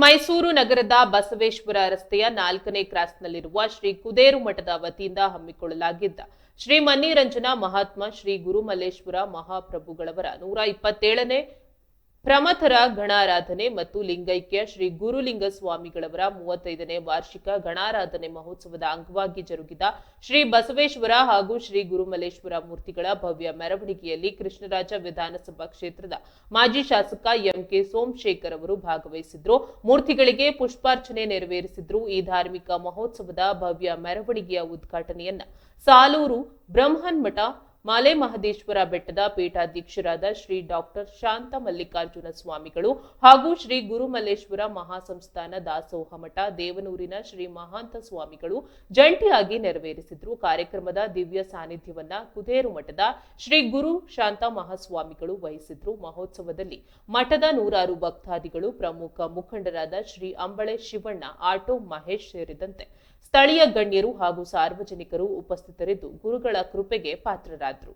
ಮೈಸೂರು ನಗರದ ಬಸವೇಶ್ವರ ರಸ್ತೆಯ 4ನೇ ಕ್ರಾಸ್ನಲ್ಲಿರುವ ಶ್ರೀ ಕುದೇರು ಮಠದ ವತಿಯಿಂದ ಹಮ್ಮಿಕೊಳ್ಳಲಾಗಿದ್ದ ಶ್ರೀ ಮನ್ನಿರಂಜನ ಮಹಾತ್ಮ ಶ್ರೀ ಗುರುಮಲ್ಲೇಶ್ವರ ಮಹಾಪ್ರಭುಗಳವರ 127ನೇ ಪ್ರಮಥರ ಗಣಾರಾಧನೆ ಮತ್ತು ಲಿಂಗೈಕ್ಯ ಶ್ರೀ ಗುರುಲಿಂಗ ಸ್ವಾಮಿಗಳವರ 35ನೇ ವಾರ್ಷಿಕ ಗಣಾರಾಧನೆ ಮಹೋತ್ಸವದ ಅಂಗವಾಗಿ ಜರುಗಿದ ಶ್ರೀ ಬಸವೇಶ್ವರ ಹಾಗೂ ಶ್ರೀ ಗುರುಮಲ್ಲೇಶ್ವರ ಮೂರ್ತಿಗಳ ಭವ್ಯ ಮೆರವಣಿಗೆಯಲ್ಲಿ ಕೃಷ್ಣರಾಜ ವಿಧಾನಸಭಾ ಕ್ಷೇತ್ರದ ಮಾಜಿ ಶಾಸಕ ಎಂಕೆ ಸೋಮಶೇಖರ್ ಅವರು ಭಾಗವಹಿಸಿದ್ರು. ಮೂರ್ತಿಗಳಿಗೆ ಪುಷ್ಪಾರ್ಚನೆ ನೆರವೇರಿಸಿದ್ರು. ಈ ಧಾರ್ಮಿಕ ಮಹೋತ್ಸವದ ಭವ್ಯ ಮೆರವಣಿಗೆಯ ಉದ್ಘಾಟನೆಯನ್ನ ಸಾಲೂರು ಬ್ರಹ್ಮನ್ಮಠ ಮಾಲೆ ಮಹದೇಶ್ವರ ಬೆಟ್ಟದ ಪೀಠಾಧ್ಯಕ್ಷರಾದ ಶ್ರೀ ಡಾಕ್ಟರ್ ಶಾಂತ ಮಲ್ಲಿಕಾರ್ಜುನ ಸ್ವಾಮಿಗಳು ಹಾಗೂ ಶ್ರೀ ಗುರುಮಲ್ಲೇಶ್ವರ ಮಹಾಸಂಸ್ಥಾನ ದಾಸೋಹ ಮಠ ದೇವನೂರಿನ ಶ್ರೀ ಮಹಾಂತ ಸ್ವಾಮಿಗಳು ಜಂಟಿಯಾಗಿ ನೆರವೇರಿಸಿದ್ರು. ಕಾರ್ಯಕ್ರಮದ ದಿವ್ಯ ಸಾನ್ನಿಧ್ಯವನ್ನ ಕುದೇರು ಮಠದ ಶ್ರೀ ಗುರು ಶಾಂತ ಮಹಾಸ್ವಾಮಿಗಳು ವಹಿಸಿದ್ರು. ಮಹೋತ್ಸವದಲ್ಲಿ ಮಠದ 100 ಭಕ್ತಾದಿಗಳು, ಪ್ರಮುಖ ಮುಖಂಡರಾದ ಶ್ರೀ ಅಂಬಳೆ ಶಿವಣ್ಣ, ಆಟೋ ಮಹೇಶ್ ಸೇರಿದಂತೆ ಸ್ಥಳೀಯ ಗಣ್ಯರು ಹಾಗೂ ಸಾರ್ವಜನಿಕರು ಉಪಸ್ಥಿತರಿದ್ದು ಗುರುಗಳ ಕೃಪೆಗೆ ಪಾತ್ರರಾದರು.